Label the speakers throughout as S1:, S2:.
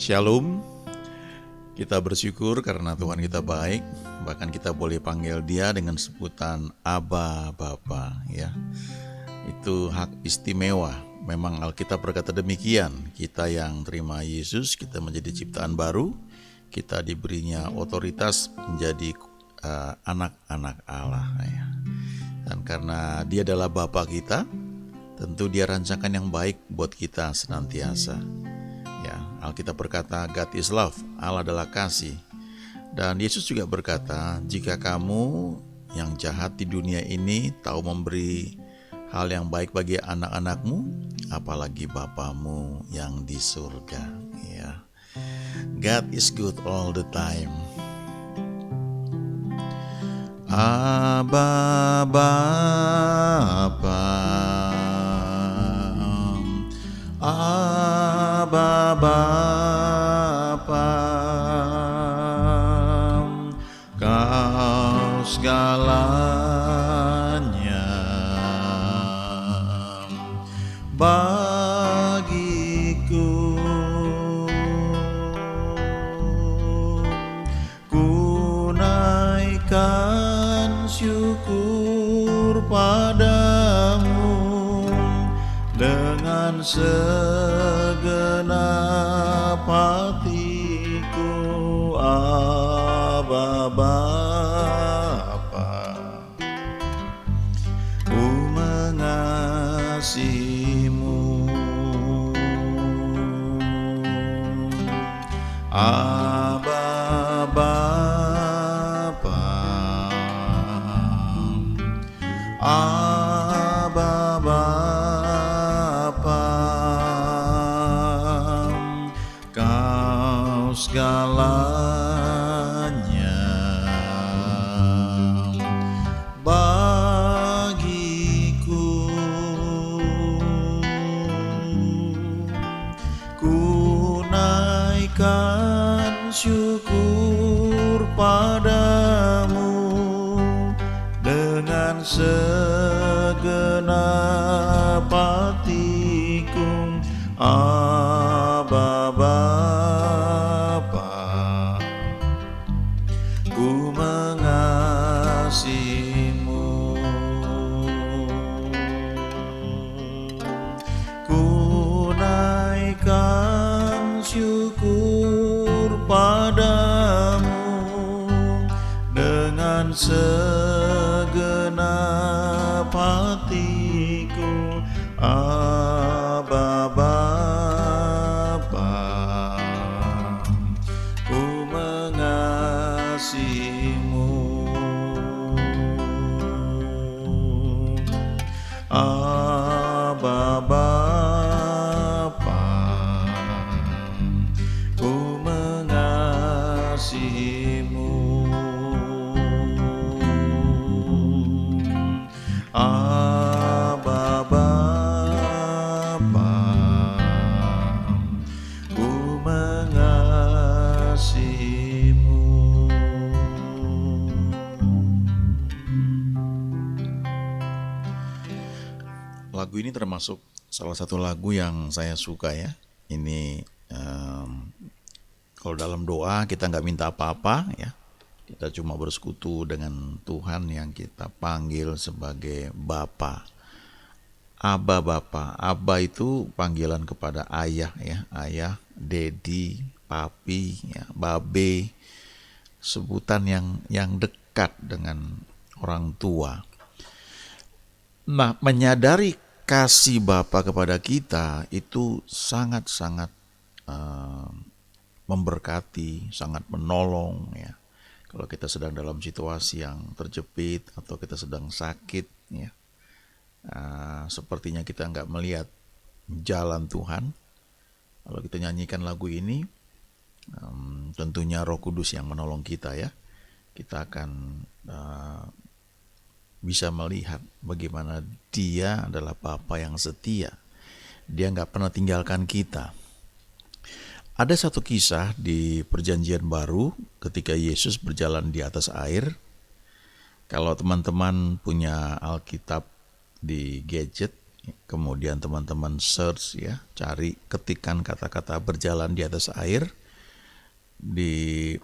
S1: Shalom, kita bersyukur karena Tuhan kita baik, bahkan kita boleh panggil Dia dengan sebutan Aba Bapa, ya. Itu hak istimewa. Memang Alkitab berkata demikian. Kita yang terima Yesus, kita menjadi ciptaan baru, kita diberinya otoritas menjadi anak-anak Allah, ya. Dan karena Dia adalah Bapa kita, tentu Dia rancangan yang baik buat kita senantiasa. Ya, Alkitab berkata God is love, Allah adalah kasih. Dan Yesus juga berkata, jika kamu yang jahat di dunia ini tahu memberi hal yang baik bagi anak-anakmu, apalagi Bapamu yang di surga. Ya. God is good all the time. Aba Bapa, Aba Bapa, Kau segalanya bagiku. Ku naikkan syukur padamu dengan segenap hatiku, Aba Bapa. Ku mengasihimu, Aba Bapa, Aba Bapa, Kau segalanya bagiku. Ku naikkan syukur padamu dengan segenap hatiku, Aba Bapa. Ku mengasihimu, ku naikkan syukur padamu dengan segenap hatiku, Aba Bapa. Ku mengasihimu, Aba Bapa. Ku mengasihimu, Aba Bapa. Ku mengasihimu. Lagu ini termasuk salah satu lagu yang saya suka, ya. Ini kalau dalam doa kita nggak minta apa-apa, ya. Kita cuma bersekutu dengan Tuhan yang kita panggil sebagai Bapa. Aba Bapa. Aba itu panggilan kepada ayah, ya. Ayah, dedi, papi, ya, babe. Sebutan yang dekat dengan orang tua. Nah, menyadari kasih Bapa kepada kita itu sangat-sangat memberkati, sangat menolong, ya. Kalau kita sedang dalam situasi yang terjepit atau kita sedang sakit, ya, sepertinya kita nggak melihat jalan Tuhan. Kalau kita nyanyikan lagu ini, tentunya Roh Kudus yang menolong kita, ya. Kita akan bisa melihat bagaimana Dia adalah Bapa yang setia. Dia nggak pernah tinggalkan kita. Ada satu kisah di Perjanjian Baru ketika Yesus berjalan di atas air. Kalau teman-teman punya Alkitab di gadget, kemudian teman-teman search ya, cari, ketikan kata-kata berjalan di atas air di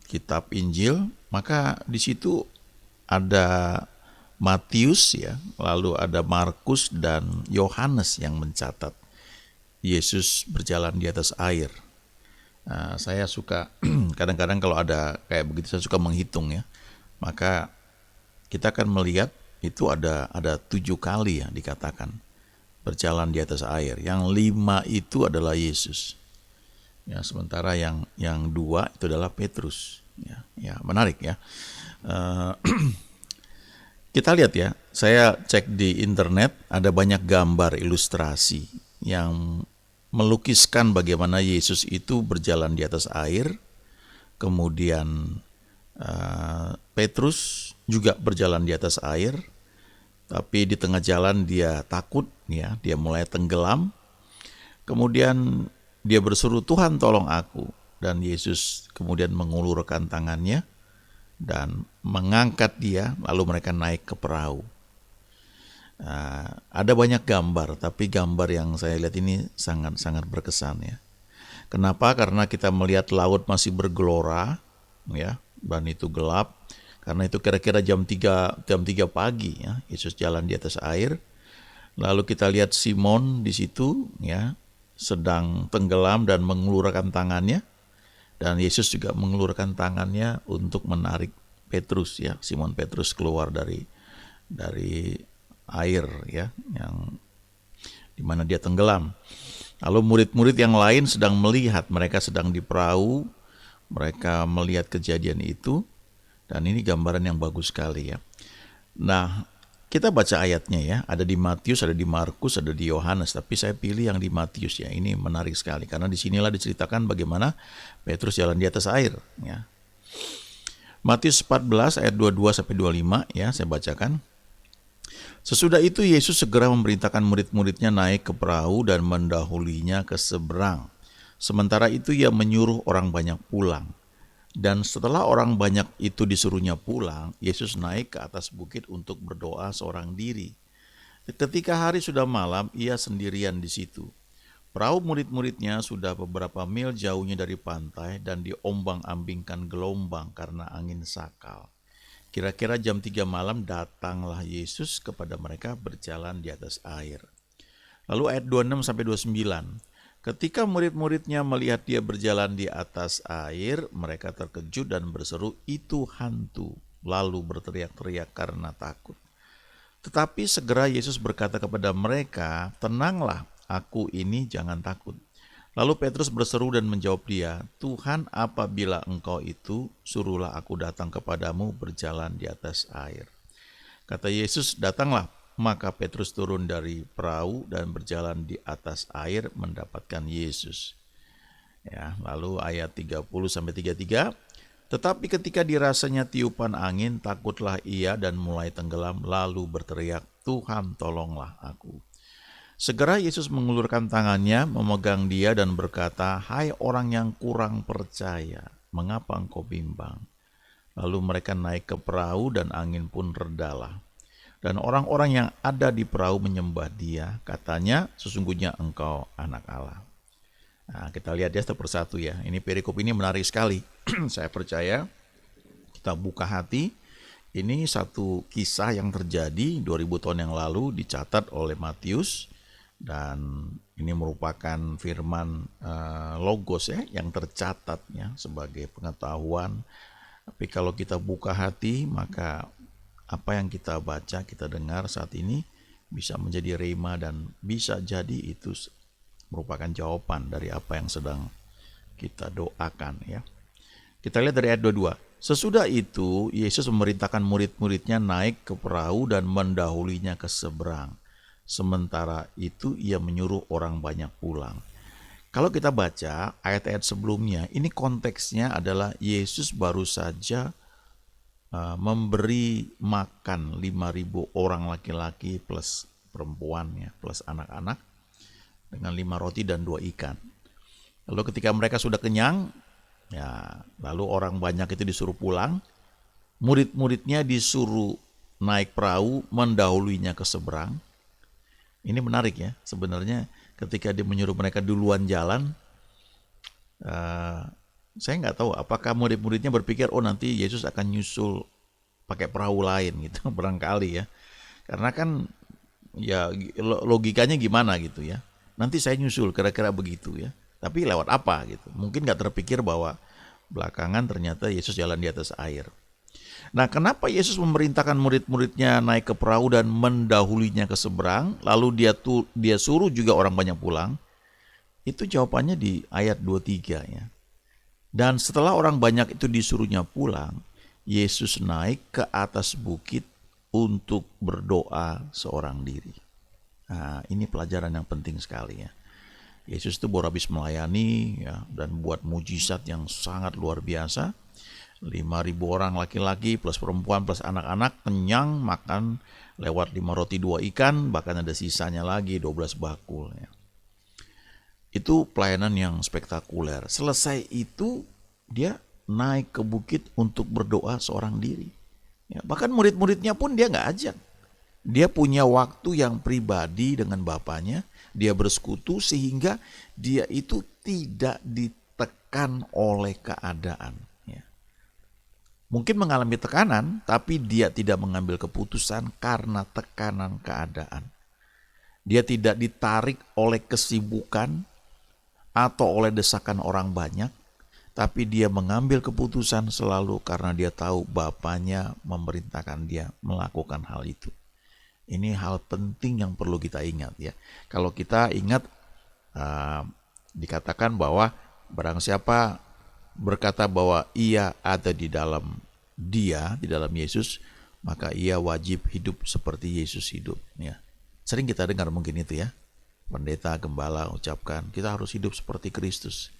S1: kitab Injil, maka di situ ada Matius ya, lalu ada Markus dan Yohanes yang mencatat Yesus berjalan di atas air. Saya suka kadang-kadang kalau ada kayak begitu saya suka menghitung ya. Maka kita akan melihat itu ada 7 kali ya dikatakan berjalan di atas air. Yang 5 itu adalah Yesus. Ya, sementara yang 2 itu adalah Petrus. Ya, menarik ya. Kita lihat ya, saya cek di internet ada banyak gambar ilustrasi yang melukiskan bagaimana Yesus itu berjalan di atas air, kemudian Petrus juga berjalan di atas air, tapi di tengah jalan dia takut, ya, dia mulai tenggelam. Kemudian dia berseru, "Tuhan, tolong aku." Dan Yesus kemudian mengulurkan tangannya dan mengangkat dia, lalu mereka naik ke perahu. Ada banyak gambar, tapi gambar yang saya lihat ini sangat-sangat berkesan ya. Kenapa? Karena kita melihat laut masih bergelora, ya, dan itu gelap. Karena itu kira-kira jam 3 pagi ya, Yesus jalan di atas air. Lalu kita lihat Simon di situ ya, sedang tenggelam dan mengulurkan tangannya. Dan Yesus juga mengulurkan tangannya untuk menarik Petrus ya, Simon Petrus keluar dari air ya, yang dimana dia tenggelam. Lalu murid-murid yang lain sedang melihat, mereka sedang di perahu, mereka melihat kejadian itu, dan ini gambaran yang bagus sekali ya. Nah, kita baca ayatnya ya, ada di Matius, ada di Markus, ada di Yohanes, tapi saya pilih yang di Matius ya. Ini menarik sekali karena disinilah diceritakan bagaimana Petrus jalan di atas air ya. Matius 14 ayat 22 sampai 25 ya, saya bacakan. Sesudah itu Yesus segera memerintahkan murid-muridnya naik ke perahu dan mendahulinya ke seberang. Sementara itu ia menyuruh orang banyak pulang. Dan setelah orang banyak itu disuruhnya pulang, Yesus naik ke atas bukit untuk berdoa seorang diri. Ketika hari sudah malam, ia sendirian di situ. Perahu murid-muridnya sudah beberapa mil jauhnya dari pantai dan diombang-ambingkan gelombang karena angin sakal. Kira-kira jam 3 malam datanglah Yesus kepada mereka berjalan di atas air. Lalu ayat 26 sampai 29. Ketika murid-muridnya melihat dia berjalan di atas air, mereka terkejut dan berseru, "Itu hantu," lalu berteriak-teriak karena takut. Tetapi segera Yesus berkata kepada mereka, "Tenanglah, aku ini, jangan takut." Lalu Petrus berseru dan menjawab dia, "Tuhan, apabila Engkau itu, suruhlah aku datang kepadamu berjalan di atas air." Kata Yesus, "Datanglah." Maka Petrus turun dari perahu dan berjalan di atas air mendapatkan Yesus. Ya, lalu ayat 30 sampai 33. Tetapi ketika dirasanya tiupan angin, takutlah ia dan mulai tenggelam, lalu berteriak, "Tuhan, tolonglah aku." Segera Yesus mengulurkan tangannya, memegang dia dan berkata, "Hai orang yang kurang percaya, mengapa engkau bimbang?" Lalu mereka naik ke perahu dan angin pun redalah. Dan orang-orang yang ada di perahu menyembah dia, katanya, "Sesungguhnya engkau anak Allah." Nah, kita lihat ya satu persatu ya. Ini perikop ini menarik sekali. Saya percaya kita buka hati. Ini satu kisah yang terjadi 2000 tahun yang lalu, dicatat oleh Matius. Dan ini merupakan firman logos ya, yang tercatat ya sebagai pengetahuan. Tapi kalau kita buka hati, maka apa yang kita baca, kita dengar saat ini bisa menjadi rema dan bisa jadi itu merupakan jawaban dari apa yang sedang kita doakan ya. Kita lihat dari ayat 22. Sesudah itu Yesus memerintahkan murid-muridnya naik ke perahu dan mendahulinya ke seberang. Sementara itu ia menyuruh orang banyak pulang. Kalau kita baca ayat-ayat sebelumnya, ini konteksnya adalah Yesus baru saja memberi makan 5.000 orang laki-laki plus perempuannya, plus anak-anak dengan 5 roti dan 2 ikan. Lalu ketika mereka sudah kenyang, ya, lalu orang banyak itu disuruh pulang, murid-muridnya disuruh naik perahu, mendahulunya ke seberang. Ini menarik ya, sebenarnya ketika dia menyuruh mereka duluan jalan, eh, saya nggak tahu apakah murid-muridnya berpikir, oh nanti Yesus akan nyusul pakai perahu lain gitu, barangkali ya. Karena kan ya logikanya gimana gitu ya. Nanti saya nyusul, kira-kira begitu ya. Tapi lewat apa gitu. Mungkin nggak terpikir bahwa belakangan ternyata Yesus jalan di atas air. Nah, kenapa Yesus memerintahkan murid-muridnya naik ke perahu dan mendahulinya ke seberang, lalu dia suruh juga orang banyak pulang? Itu jawabannya di ayat 23 ya. Dan setelah orang banyak itu disuruhnya pulang, Yesus naik ke atas bukit untuk berdoa seorang diri. Nah, ini pelajaran yang penting sekali ya. Yesus itu baru habis melayani ya, dan buat mujizat yang sangat luar biasa. 5.000 orang laki-laki plus perempuan plus anak-anak kenyang makan lewat 5 roti 2 ikan, bahkan ada sisanya lagi 12 bakul ya. Itu pelayanan yang spektakuler. Selesai itu dia naik ke bukit untuk berdoa seorang diri ya, bahkan murid-muridnya pun dia nggak ajak. Dia punya waktu yang pribadi dengan Bapaknya, dia bersekutu sehingga dia itu tidak ditekan oleh keadaan. Mungkin mengalami tekanan, tapi dia tidak mengambil keputusan karena tekanan keadaan. Dia tidak ditarik oleh kesibukan atau oleh desakan orang banyak, tapi dia mengambil keputusan selalu karena dia tahu Bapaknya memerintahkan dia melakukan hal itu. Ini hal penting yang perlu kita ingat ya. Kalau kita ingat dikatakan bahwa barang siapa berkata bahwa ia ada di dalam dia, di dalam Yesus, maka ia wajib hidup seperti Yesus hidup ya. Sering kita dengar mungkin itu ya. Pendeta, gembala ucapkan, kita harus hidup seperti Kristus.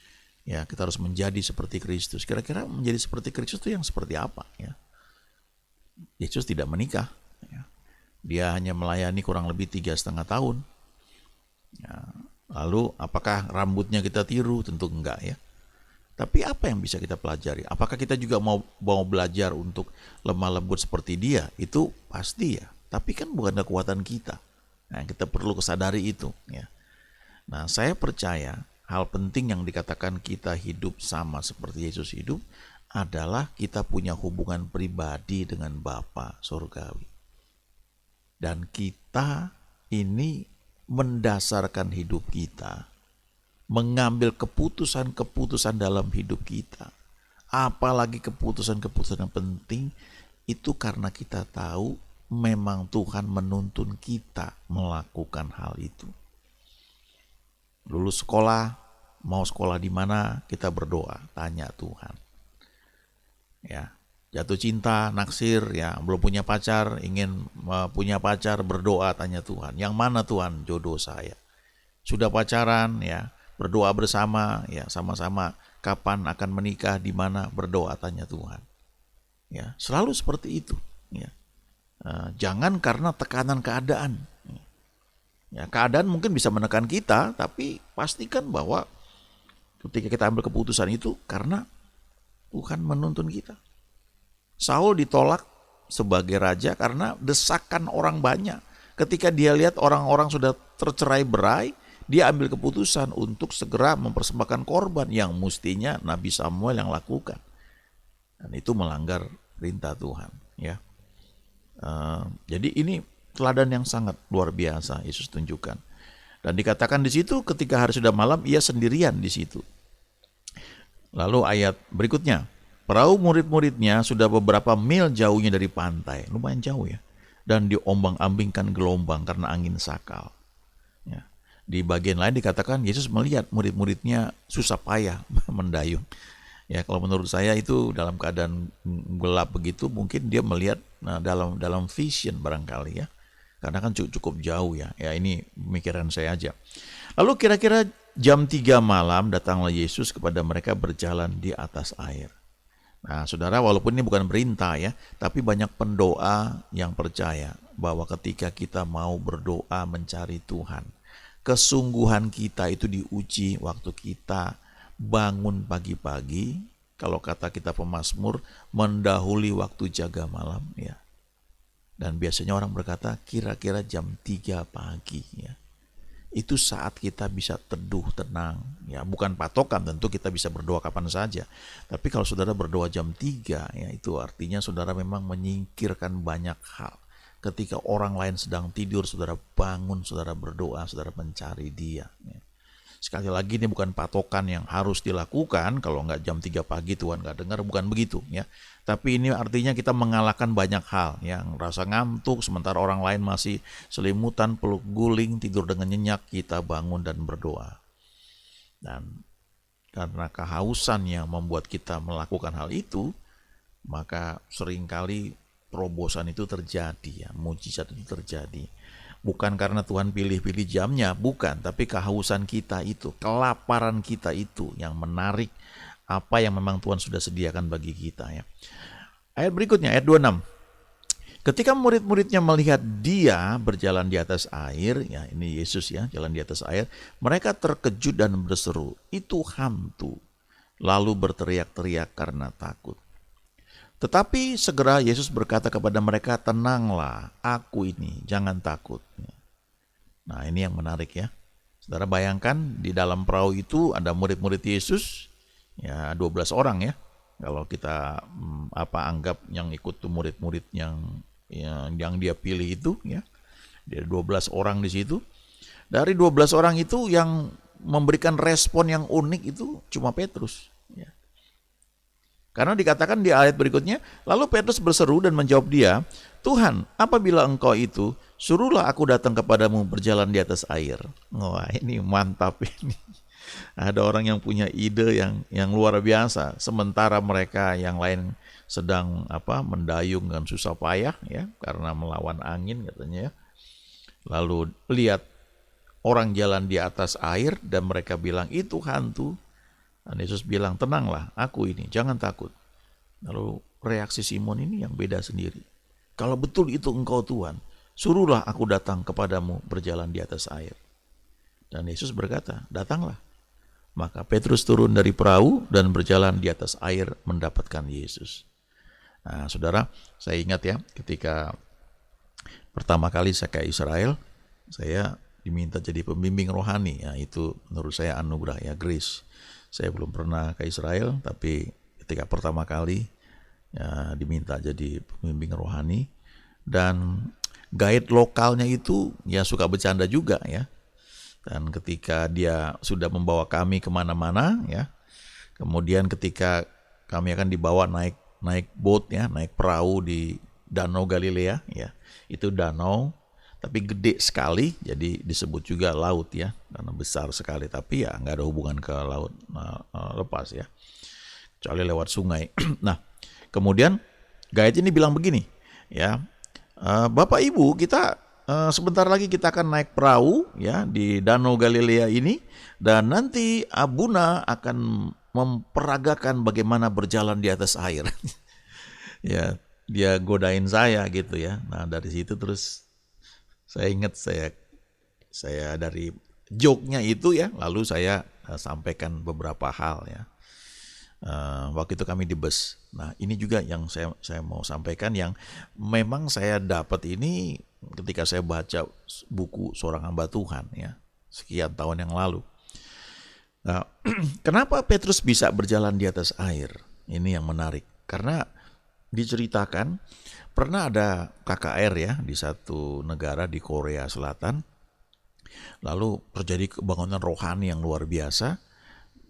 S1: Ya, kita harus menjadi seperti Kristus. Kira-kira menjadi seperti Kristus itu yang seperti apa ya? Yesus tidak menikah ya. Dia hanya melayani kurang lebih 3,5 tahun ya. Lalu apakah rambutnya kita tiru? Tentu enggak ya. Tapi apa yang bisa kita pelajari? Apakah kita juga mau belajar untuk lemah lembut seperti dia? Itu pasti ya. Tapi kan bukan kekuatan kita. Nah, kita perlu kesadari itu. Ya. Nah, saya percaya hal penting yang dikatakan kita hidup sama seperti Yesus hidup adalah kita punya hubungan pribadi dengan Bapa Surgawi. Dan kita ini mendasarkan hidup kita mengambil keputusan-keputusan dalam hidup kita, apalagi keputusan-keputusan yang penting, itu karena kita tahu memang Tuhan menuntun kita melakukan hal itu. Lulus sekolah, mau sekolah di mana, kita berdoa, tanya Tuhan. Ya, jatuh cinta, naksir, ya, belum punya pacar, ingin punya pacar, berdoa, tanya Tuhan. Yang mana Tuhan jodoh saya? Sudah pacaran, ya, berdoa bersama, ya sama-sama kapan akan menikah, di mana, berdoa tanya Tuhan. Ya, selalu seperti itu. Ya. Jangan karena tekanan keadaan. Ya, keadaan mungkin bisa menekan kita, tapi pastikan bahwa ketika kita ambil keputusan itu karena Tuhan menuntun kita. Saul ditolak sebagai raja karena desakan orang banyak. Ketika dia lihat orang-orang sudah tercerai-berai, dia ambil keputusan untuk segera mempersembahkan korban yang mestinya Nabi Samuel yang lakukan. Dan itu melanggar perintah Tuhan. Ya. Jadi ini teladan yang sangat luar biasa Yesus tunjukkan. Dan dikatakan di situ ketika hari sudah malam, ia sendirian di situ. Lalu ayat berikutnya, perahu murid-muridnya sudah beberapa mil jauhnya dari pantai. Lumayan jauh ya. Dan diombang-ambingkan gelombang karena angin sakal. Ya. Di bagian lain dikatakan Yesus melihat murid-muridnya susah payah mendayung. Ya, kalau menurut saya itu dalam keadaan gelap begitu mungkin dia melihat dalam vision barangkali ya. Karena kan cukup jauh ya. Ya ini pemikiran saya aja. Lalu kira-kira jam 3 malam datanglah Yesus kepada mereka berjalan di atas air. Nah, saudara, walaupun ini bukan perintah ya, tapi banyak pendoa yang percaya bahwa ketika kita mau berdoa mencari Tuhan, kesungguhan kita itu diuji waktu kita bangun pagi-pagi, kalau kata kita pemazmur, mendahului waktu jaga malam ya. Dan biasanya orang berkata kira-kira jam 3 pagi ya. Itu saat kita bisa teduh tenang ya, bukan patokan, tentu kita bisa berdoa kapan saja, tapi kalau saudara berdoa jam 3 ya, itu artinya saudara memang menyingkirkan banyak hal. Ketika orang lain sedang tidur, saudara bangun, saudara berdoa, saudara mencari Dia ya. Sekali lagi, ini bukan patokan yang harus dilakukan. Kalau nggak jam 3 pagi Tuhan nggak dengar, bukan begitu ya. Tapi ini artinya kita mengalahkan banyak hal, yang rasa ngantuk sementara orang lain masih selimutan, peluk guling, tidur dengan nyenyak, kita bangun dan berdoa. Dan karena kehausan yang membuat kita melakukan hal itu, maka seringkali terobosan itu terjadi ya, mujizat itu terjadi. Bukan karena Tuhan pilih-pilih jamnya, bukan, tapi kehausan kita itu, kelaparan kita itu yang menarik apa yang memang Tuhan sudah sediakan bagi kita ya. Ayat berikutnya, ayat 26. Ketika murid-muridnya melihat Dia berjalan di atas air, ya ini Yesus ya, jalan di atas air, mereka terkejut dan berseru, "Itu hantu." Lalu berteriak-teriak karena takut. Tetapi segera Yesus berkata kepada mereka, "Tenanglah, aku ini, jangan takut." Nah, ini yang menarik ya. Saudara bayangkan di dalam perahu itu ada murid-murid Yesus, ya 12 orang ya. Kalau kita anggap yang ikut tuh murid-murid yang Dia pilih itu ya. Dia 12 orang di situ. Dari 12 orang itu yang memberikan respon yang unik itu cuma Petrus ya. Karena dikatakan di ayat berikutnya, lalu Petrus berseru dan menjawab Dia, "Tuhan, apabila Engkau itu, suruhlah aku datang kepadamu berjalan di atas air." Wah, ini mantap ini. Ada orang yang punya ide yang luar biasa, sementara mereka yang lain sedang mendayung dengan susah payah ya, karena melawan angin katanya ya. Lalu lihat orang jalan di atas air dan mereka bilang, "Itu hantu." Dan Yesus bilang, "Tenanglah, aku ini, jangan takut." Lalu reaksi Simon ini yang beda sendiri. "Kalau betul itu Engkau Tuhan, suruhlah aku datang kepadamu berjalan di atas air." Dan Yesus berkata, "Datanglah." Maka Petrus turun dari perahu dan berjalan di atas air mendapatkan Yesus. Nah, saudara, saya ingat ya, ketika pertama kali saya ke Israel, saya diminta jadi pembimbing rohani. Ya, itu menurut saya anugerah ya, grace. Saya belum pernah ke Israel, tapi ketika pertama kali ya, diminta jadi pembimbing rohani, dan guide lokalnya itu ya suka bercanda juga ya. Dan ketika dia sudah membawa kami kemana-mana ya, kemudian ketika kami akan dibawa naik boat ya, naik perahu di Danau Galilea ya, itu danau tapi gede sekali, jadi disebut juga laut ya, karena besar sekali, tapi ya nggak ada hubungan ke laut lepas ya, kecuali lewat sungai. Nah, kemudian guide ini bilang begini ya, "Bapak Ibu, kita sebentar lagi kita akan naik perahu ya di Danau Galilea ini, dan nanti Abuna akan memperagakan bagaimana berjalan di atas air." Ya, dia godain saya gitu ya. Nah, dari situ terus saya ingat, saya dari joke-nya itu ya, lalu saya sampaikan beberapa hal ya. Waktu itu kami di bus. Nah, ini juga yang saya mau sampaikan, yang memang saya dapat ini ketika saya baca buku Seorang Hamba Tuhan ya, sekian tahun yang lalu. Nah, kenapa Petrus bisa berjalan di atas air? Ini yang menarik. Karena diceritakan pernah ada KKR ya di satu negara di Korea Selatan. Lalu terjadi kebangunan rohani yang luar biasa.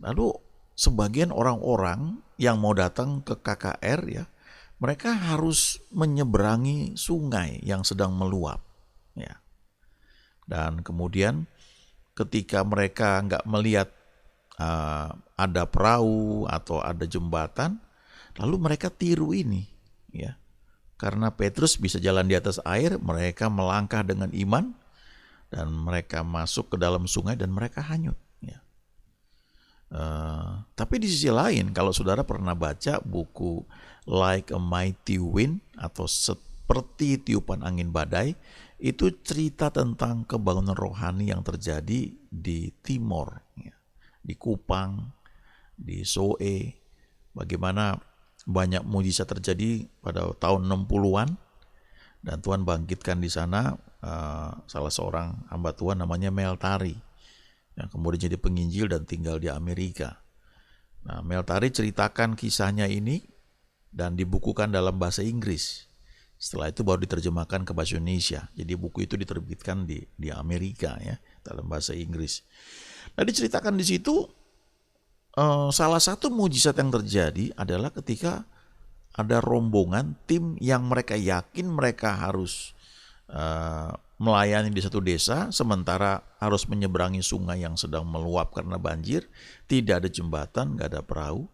S1: Lalu sebagian orang-orang yang mau datang ke KKR ya, mereka harus menyeberangi sungai yang sedang meluap ya. Dan kemudian ketika mereka nggak melihat ada perahu atau ada jembatan, lalu mereka tiru ini ya. Karena Petrus bisa jalan di atas air, mereka melangkah dengan iman dan mereka masuk ke dalam sungai dan mereka hanyut ya. Tapi di sisi lain, kalau saudara pernah baca buku Like a Mighty Wind atau Seperti Tiupan Angin Badai, itu cerita tentang kebangunan rohani yang terjadi di Timor ya. Di Kupang, di Soe, bagaimana banyak mujizat terjadi pada tahun 60-an, Dan Tuhan bangkitkan di sana salah seorang hamba Tuhan namanya Meltari, yang kemudian jadi penginjil dan tinggal di Amerika. Nah, Meltari ceritakan kisahnya ini dan dibukukan dalam bahasa Inggris. Setelah itu baru diterjemahkan ke bahasa Indonesia. Jadi buku itu diterbitkan di Amerika ya, dalam bahasa Inggris. Nah, diceritakan di situ salah satu mujizat yang terjadi adalah ketika ada rombongan tim yang mereka yakin mereka harus melayani di satu desa, sementara harus menyeberangi sungai yang sedang meluap karena banjir, tidak ada jembatan, nggak ada perahu.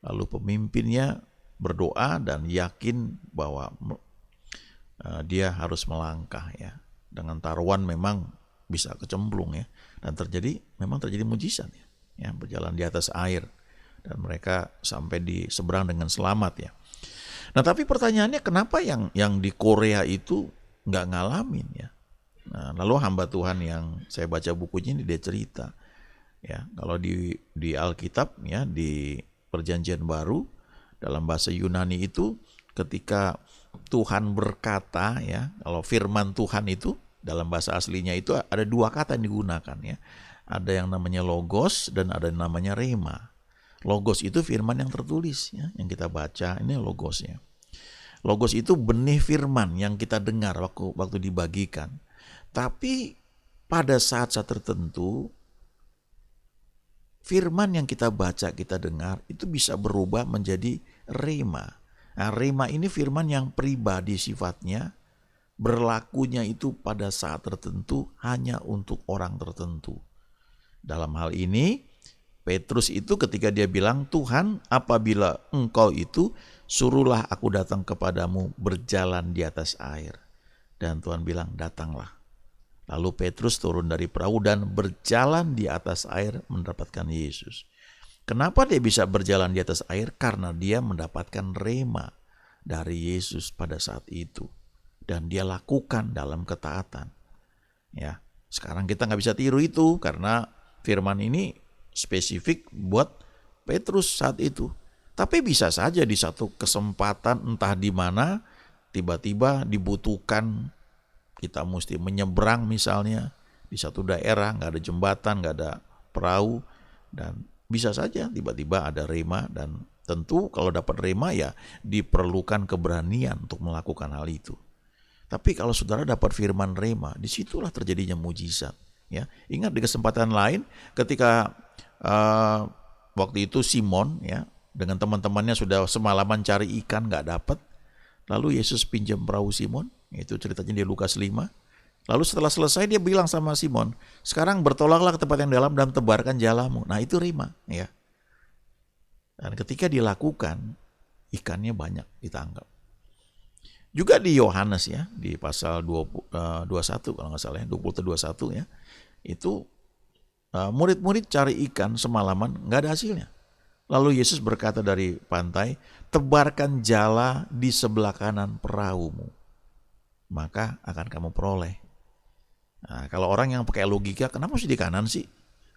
S1: Lalu pemimpinnya berdoa dan yakin bahwa dia harus melangkah ya. Dengan taruhan memang bisa kecemplung ya. Dan memang terjadi mujizat ya, berjalan di atas air dan mereka sampai di seberang dengan selamat ya. Nah, tapi pertanyaannya kenapa yang di Korea itu nggak ngalamin ya? Nah, lalu hamba Tuhan yang saya baca bukunya ini dia cerita ya, kalau di Alkitab ya, di Perjanjian Baru dalam bahasa Yunani itu ketika Tuhan berkata ya, kalau firman Tuhan itu dalam bahasa aslinya itu ada dua kata yang digunakan ya. Ada yang namanya logos dan ada yang namanya rema. Logos itu firman yang tertulis ya, yang kita baca, ini logosnya. Logos itu benih firman yang kita dengar waktu dibagikan. Tapi pada saat-saat tertentu firman yang kita baca, kita dengar itu bisa berubah menjadi rema. Nah, rema ini firman yang pribadi sifatnya, berlakunya itu pada saat tertentu hanya untuk orang tertentu. Dalam hal ini Petrus itu ketika dia bilang, Tuhan apabila engkau itu, suruhlah aku datang kepadamu berjalan di atas air. Dan Tuhan bilang, datanglah. Lalu Petrus turun dari perahu dan berjalan di atas air mendapatkan Yesus. Kenapa dia bisa berjalan di atas air? Karena dia mendapatkan rema dari Yesus pada saat itu. Dan dia lakukan dalam ketaatan. Ya, sekarang kita nggak bisa tiru itu karena firman ini spesifik buat Petrus saat itu. Tapi bisa saja di satu kesempatan entah di mana tiba-tiba dibutuhkan kita mesti menyeberang misalnya di satu daerah, nggak ada jembatan, nggak ada perahu, dan bisa saja tiba-tiba ada rema. Dan tentu kalau dapat rema ya diperlukan keberanian untuk melakukan hal itu. Tapi kalau saudara dapat firman rema, disitulah terjadinya mujizat. Ya, ingat di kesempatan lain ketika waktu itu Simon ya dengan teman-temannya sudah semalaman cari ikan nggak dapat, lalu Yesus pinjam perahu Simon, itu ceritanya di Lukas 5. Lalu setelah selesai dia bilang sama Simon, sekarang bertolaklah ke tempat yang dalam dan tebarkan jalamu. Nah itu rema ya. Dan ketika dilakukan, ikannya banyak ditangkap. Juga di Yohanes ya, di pasal 21 kalau nggak salah ya, 20-21 ya, itu murid-murid cari ikan semalaman nggak ada hasilnya. Lalu Yesus berkata dari pantai, tebarkan jala di sebelah kanan perahumu, maka akan kamu peroleh. Nah, kalau orang yang pakai logika, kenapa mesti di kanan sih?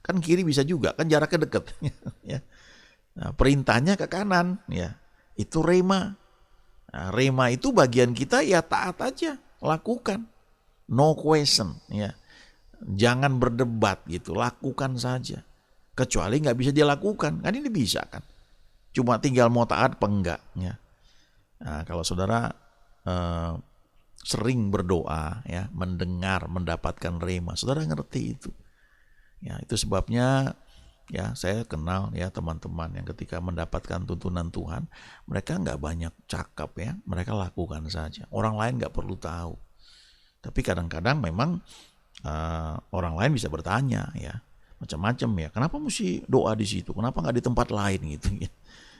S1: Kan kiri bisa juga, kan jaraknya dekat. Ya. Nah, perintahnya ke kanan, ya itu rema. Nah, rema itu bagian kita ya taat aja, lakukan, no question, ya. Jangan berdebat gitu, lakukan saja. Kecuali nggak bisa dia lakukan, kan ini bisa kan? Cuma tinggal mau taat apa enggak, ya. Nah, kalau saudara sering berdoa ya, mendengar, mendapatkan rema, saudara ngerti itu. Ya, itu sebabnya ya saya kenal ya teman-teman yang ketika mendapatkan tuntunan Tuhan, mereka nggak banyak cakap ya, mereka lakukan saja. Orang lain nggak perlu tahu. Tapi kadang-kadang memang orang lain bisa bertanya ya, macam-macam ya. Kenapa mesti doa di situ? Kenapa nggak di tempat lain gitu ya?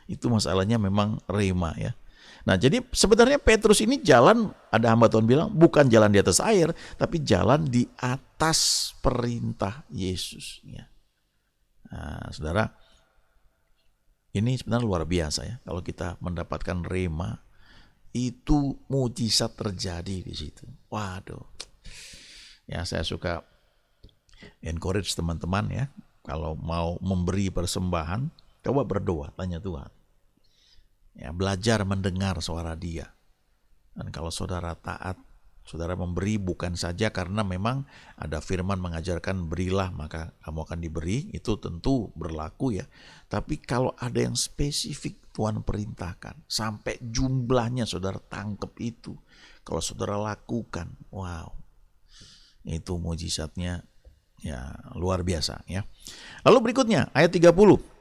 S1: Itu masalahnya memang rema ya. Nah, jadi sebenarnya Petrus ini jalan, ada hamba Tuhan bilang, bukan jalan di atas air, tapi jalan di atas perintah Yesus. Ya. Nah, saudara, ini sebenarnya luar biasa ya. Kalau kita mendapatkan rema, itu mujizat terjadi di situ. Waduh. Ya, saya suka encourage teman-teman ya. Kalau mau memberi persembahan, coba berdoa, tanya Tuhan. Ya, belajar mendengar suara Dia. Dan kalau saudara taat, saudara memberi bukan saja karena memang ada firman mengajarkan berilah maka kamu akan diberi, itu tentu berlaku ya. Tapi kalau ada yang spesifik Tuhan perintahkan, sampai jumlahnya saudara tangkep itu, kalau saudara lakukan, wow, itu mujizatnya ya luar biasa ya. Lalu berikutnya ayat 30.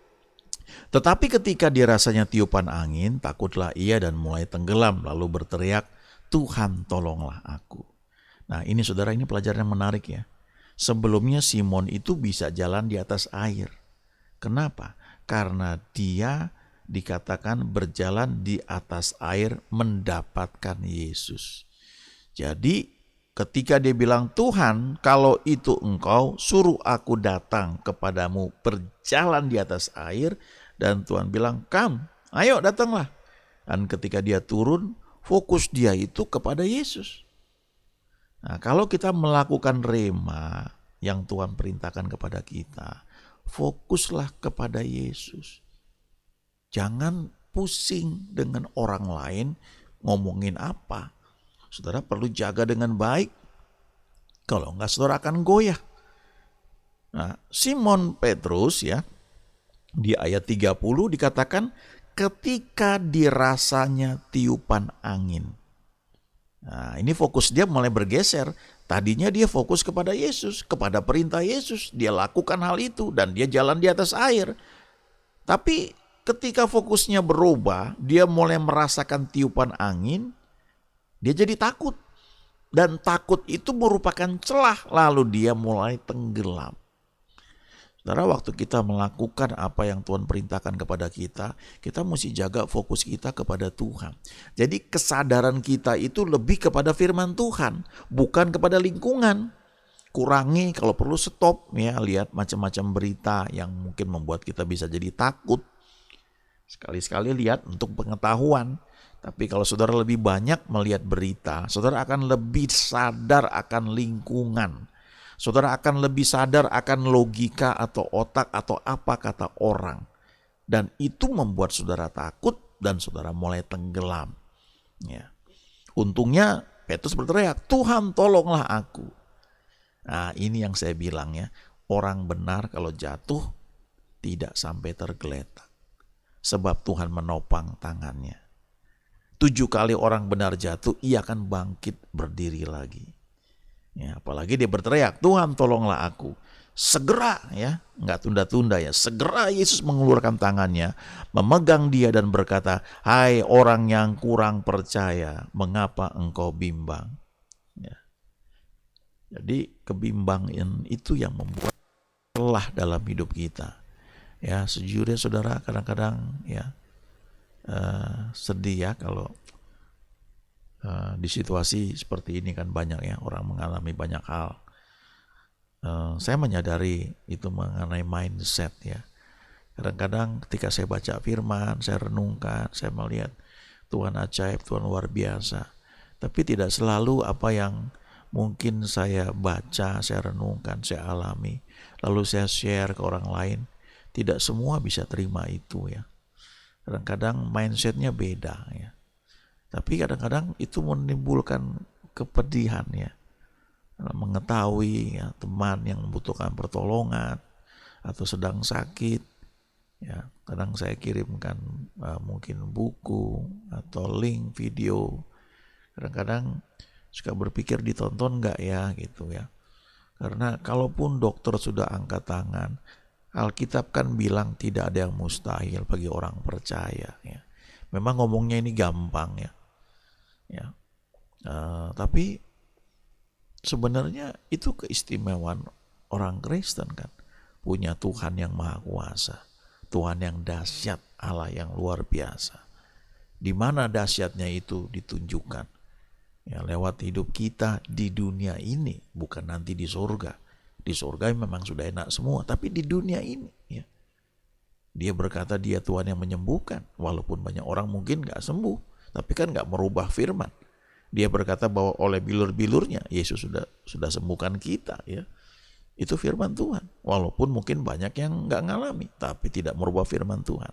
S1: Tetapi ketika dirasanya tiupan angin, takutlah ia dan mulai tenggelam, lalu berteriak, Tuhan tolonglah aku. Nah ini saudara, ini pelajaran yang menarik ya. Sebelumnya Simon itu bisa jalan di atas air. Kenapa? Karena dia dikatakan berjalan di atas air mendapatkan Yesus. Jadi ketika dia bilang, Tuhan kalau itu engkau, suruh aku datang kepadamu berjalan di atas air. Dan Tuhan bilang, come, ayo datanglah. Dan ketika dia turun, fokus dia itu kepada Yesus. Nah, kalau kita melakukan rema yang Tuhan perintahkan kepada kita, fokuslah kepada Yesus. Jangan pusing dengan orang lain ngomongin apa. Saudara perlu jaga dengan baik. Kalau enggak saudara akan goyah. Nah, Simon Petrus ya, di ayat 30 dikatakan ketika dirasanya tiupan angin. Nah, ini fokus dia mulai bergeser. Tadinya dia fokus kepada Yesus, kepada perintah Yesus. Dia lakukan hal itu dan dia jalan di atas air. Tapi ketika fokusnya berubah, dia mulai merasakan tiupan angin, dia jadi takut. Dan takut itu merupakan celah, lalu dia mulai tenggelam. Saudara, waktu kita melakukan apa yang Tuhan perintahkan kepada kita mesti jaga fokus kita kepada Tuhan. Jadi kesadaran kita itu lebih kepada firman Tuhan, bukan kepada lingkungan. Kurangi, kalau perlu stop ya, lihat macam-macam berita yang mungkin membuat kita bisa jadi takut. Sekali-sekali lihat untuk pengetahuan. Tapi kalau saudara lebih banyak melihat berita, saudara akan lebih sadar akan lingkungan. Saudara akan lebih sadar akan logika atau otak atau apa kata orang. Dan itu membuat saudara takut dan saudara mulai tenggelam. Ya. Untungnya Petrus berteriak, Tuhan tolonglah aku. Nah ini yang saya bilang ya, orang benar kalau jatuh tidak sampai tergeletak. Sebab Tuhan menopang tangannya. 7 kali orang benar jatuh, ia akan bangkit berdiri lagi. Ya, apalagi dia berteriak, Tuhan tolonglah aku. Segera ya, nggak tunda-tunda ya. Segera Yesus mengeluarkan tangannya, memegang dia dan berkata, hai orang yang kurang percaya, mengapa engkau bimbang? Ya. Jadi kebimbangan itu yang membuat celah dalam hidup kita. Ya, sejujurnya saudara kadang-kadang ya sedih ya kalau di situasi seperti ini kan banyak ya orang mengalami banyak hal. Saya menyadari itu mengenai mindset ya. Kadang-kadang ketika saya baca firman, saya renungkan, saya melihat Tuhan ajaib, Tuhan luar biasa. Tapi tidak selalu apa yang mungkin saya baca, saya renungkan, saya alami, lalu saya share ke orang lain. Tidak semua bisa terima itu ya. Kadang-kadang mindsetnya beda ya. Tapi kadang-kadang itu menimbulkan kepedihan ya. Mengetahui ya, teman yang membutuhkan pertolongan atau sedang sakit. Ya, kadang saya kirimkan mungkin buku atau link video. Kadang-kadang suka berpikir ditonton enggak ya gitu ya. Karena kalaupun dokter sudah angkat tangan, Alkitab kan bilang tidak ada yang mustahil bagi orang percaya ya. Memang ngomongnya ini gampang ya. Ya, tapi sebenarnya itu keistimewaan orang Kristen kan, punya Tuhan yang maha kuasa, Tuhan yang dahsyat, Allah yang luar biasa. Di mana dahsyatnya itu ditunjukkan ya lewat hidup kita di dunia ini, bukan nanti di surga. Di surga memang sudah enak semua, tapi di dunia ini ya. Dia berkata dia Tuhan yang menyembuhkan, walaupun banyak orang mungkin gak sembuh. Tapi kan gak merubah firman. Dia berkata bahwa oleh bilur-bilurnya Yesus sudah sembuhkan kita ya. Itu firman Tuhan. Walaupun mungkin banyak yang gak ngalami, tapi tidak merubah firman Tuhan.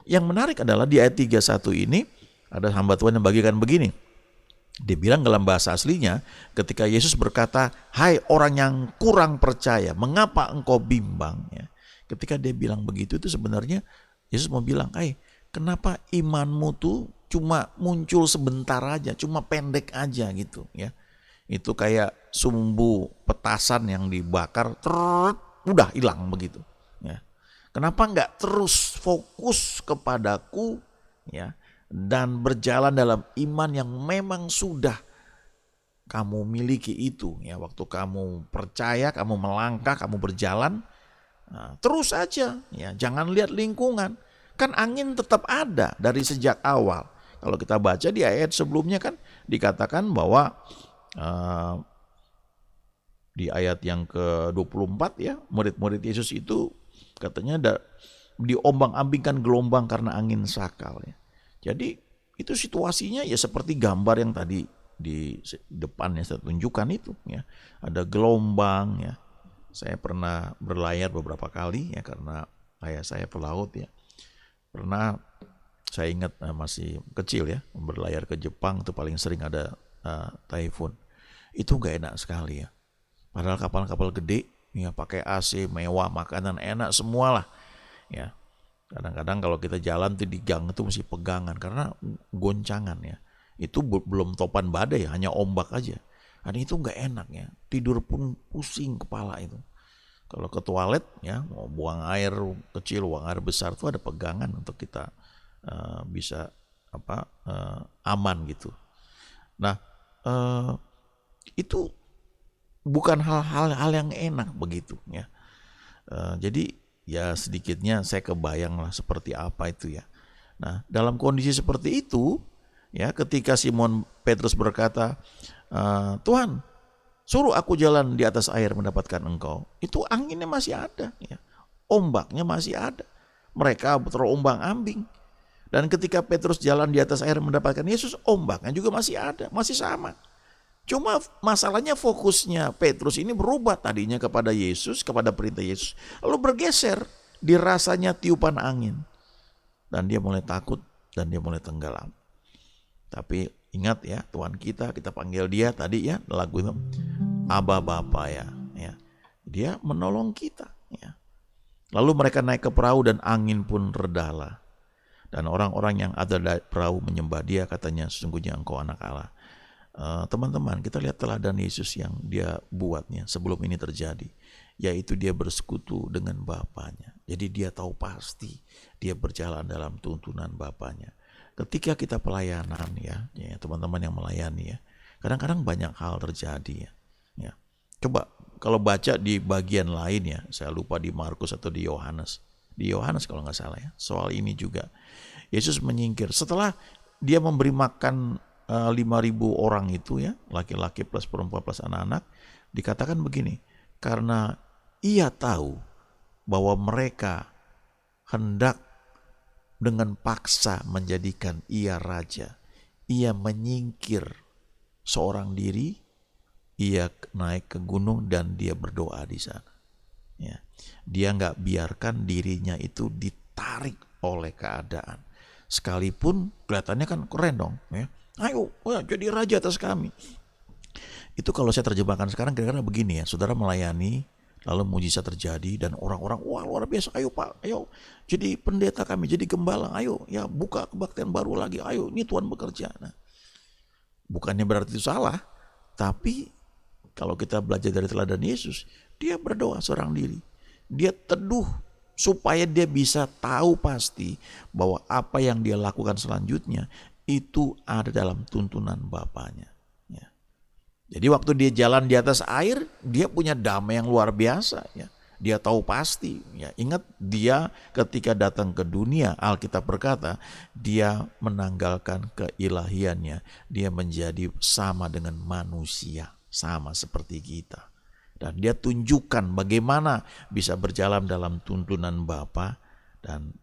S1: Yang menarik adalah di ayat 31 ini ada hamba Tuhan yang bagikan begini. Dia bilang dalam bahasa aslinya ketika Yesus berkata, "Hai orang yang kurang percaya, mengapa engkau bimbang?" Ya. Ketika dia bilang begitu itu sebenarnya Yesus mau bilang, "Hai, kenapa imanmu tuh cuma muncul sebentar aja, cuma pendek aja gitu ya." Itu kayak sumbu petasan yang dibakar, udah hilang begitu. Ya. Kenapa nggak terus fokus kepadaku ya dan berjalan dalam iman yang memang sudah kamu miliki itu ya, waktu kamu percaya, kamu melangkah, kamu berjalan, nah, terus saja ya, jangan lihat lingkungan. Kan angin tetap ada dari sejak awal. Kalau kita baca di ayat sebelumnya kan dikatakan bahwa di ayat yang ke-24 ya, murid-murid Yesus itu katanya diombang-ambingkan gelombang karena angin sakal ya. Jadi itu situasinya ya seperti gambar yang tadi di depan yang saya tunjukkan itu ya. Ada gelombang ya. Saya pernah berlayar beberapa kali ya karena ayah saya pelaut ya. Pernah saya ingat masih kecil ya, berlayar ke Jepang itu paling sering ada typhoon. Itu gak enak sekali ya. Padahal kapal-kapal gede ya pakai AC, mewah, makanan enak semualah ya. Kadang-kadang kalau kita jalan tuh di gang itu mesti pegangan karena goncangan ya. Itu belum topan badai, hanya ombak aja. Dan itu nggak enak ya. Tidur pun pusing kepala itu. Kalau ke toilet ya, mau buang air kecil, buang air besar tuh ada pegangan untuk kita bisa aman gitu. Nah itu bukan hal-hal yang enak begitu ya. Jadi ya sedikitnya saya kebayang lah seperti apa itu ya. Nah dalam kondisi seperti itu ya, ketika Simon Petrus berkata, "Tuhan, suruh aku jalan di atas air mendapatkan engkau." Itu anginnya masih ada ya. Ombaknya masih ada. Mereka terombang-ambing. Dan ketika Petrus jalan di atas air mendapatkan Yesus, ombaknya juga masih ada, masih sama. Cuma masalahnya fokusnya Petrus ini berubah tadinya kepada Yesus, kepada perintah Yesus. Lalu bergeser dirasanya tiupan angin. Dan dia mulai takut dan dia mulai tenggelam. Tapi ingat ya, Tuhan kita panggil dia tadi ya, lagu itu Aba Bapa ya. Dia menolong kita ya. Lalu mereka naik ke perahu dan angin pun redalah. Dan orang-orang yang ada di perahu menyembah dia, katanya, "Sesungguhnya engkau anak Allah." Teman-teman, kita lihat teladan Yesus yang dia buatnya sebelum ini terjadi, yaitu dia bersekutu dengan Bapanya. Jadi dia tahu pasti dia berjalan dalam tuntunan Bapanya. Ketika kita pelayanan ya teman-teman yang melayani ya, kadang-kadang banyak hal terjadi ya. Coba kalau baca di bagian lain ya, saya lupa di Markus atau di Yohanes kalau nggak salah ya, soal ini juga Yesus menyingkir setelah dia memberi makan 5.000 orang itu ya, laki-laki plus perempuan plus anak-anak, dikatakan begini, karena ia tahu bahwa mereka hendak dengan paksa menjadikan ia raja, ia menyingkir seorang diri, ia naik ke gunung dan dia berdoa di sana. Ya. Dia nggak biarkan dirinya itu ditarik oleh keadaan. Sekalipun kelihatannya kan keren dong ya. "Ayo jadi raja atas kami." Itu kalau saya terjemahkan sekarang kira-kira begini ya, saudara melayani, lalu mujizat terjadi dan orang-orang, "Wah luar biasa, ayo Pak, ayo jadi pendeta kami, jadi gembala, ayo ya buka kebaktian baru lagi, ayo ini Tuhan bekerja." Nah, bukannya berarti itu salah, tapi kalau kita belajar dari teladan Yesus, dia berdoa seorang diri, dia teduh supaya dia bisa tahu pasti bahwa apa yang dia lakukan selanjutnya itu ada dalam tuntunan Bapanya. Ya. Jadi waktu dia jalan di atas air, dia punya damai yang luar biasa. Ya. Dia tahu pasti. Ya. Ingat dia ketika datang ke dunia, Alkitab berkata, dia menanggalkan keilahiannya. Dia menjadi sama dengan manusia, sama seperti kita. Dan dia tunjukkan bagaimana bisa berjalan dalam tuntunan Bapa dan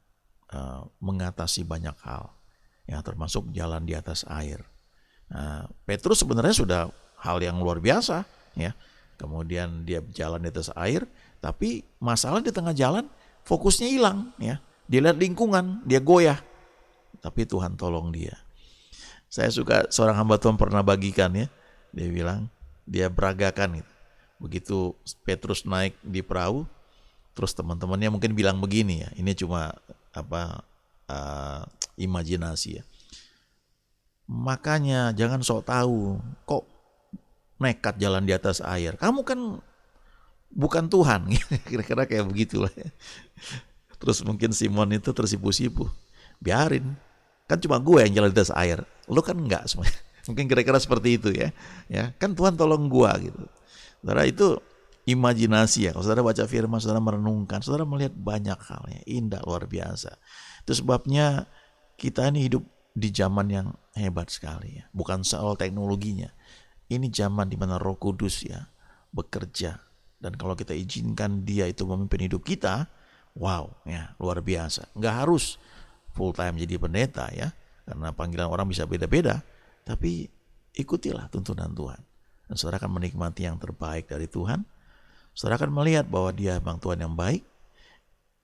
S1: mengatasi banyak hal. Ya, termasuk jalan di atas air. Nah, Petrus sebenarnya sudah hal yang luar biasa ya. Kemudian dia jalan di atas air, tapi masalah di tengah jalan fokusnya hilang ya. Dia lihat lingkungan, dia goyah. Tapi Tuhan tolong dia. Saya suka seorang hamba Tuhan pernah bagikan ya. Dia bilang, dia beragakan gitu. Begitu Petrus naik di perahu, terus teman-temannya mungkin bilang begini ya, ini cuma imajinasi ya. Makanya jangan sok tahu, kok nekat jalan di atas air. Kamu kan bukan Tuhan, kira-kira kayak begitulah. Terus mungkin Simon itu tersipu-sipu, biarin, kan cuma gue yang jalan di atas air, lo kan enggak semuanya. Mungkin kira-kira seperti itu ya. Ya kan Tuhan tolong gue gitu. Saudara, itu imajinasi ya. Kalau saudara baca firman, saudara merenungkan, saudara melihat banyak halnya, indah luar biasa. Itu sebabnya kita ini hidup di zaman yang hebat sekali ya. Bukan soal teknologinya. Ini zaman di mana Roh Kudus ya bekerja, dan kalau kita izinkan Dia itu memimpin hidup kita, wow ya, luar biasa. Nggak harus full time jadi pendeta ya, karena panggilan orang bisa beda-beda. Tapi ikutilah tuntunan Tuhan, dan saudara akan menikmati yang terbaik dari Tuhan. Saudara akan melihat bahwa Dia memang Tuhan yang baik.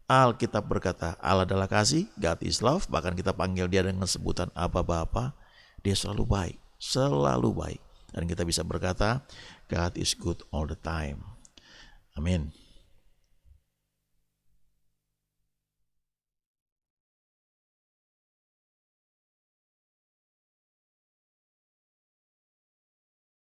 S1: Alkitab berkata Allah adalah kasih, God is love. Bahkan kita panggil Dia dengan sebutan Aba Bapa. Dia selalu baik, selalu baik. Dan kita bisa berkata God is good all the time. Amin.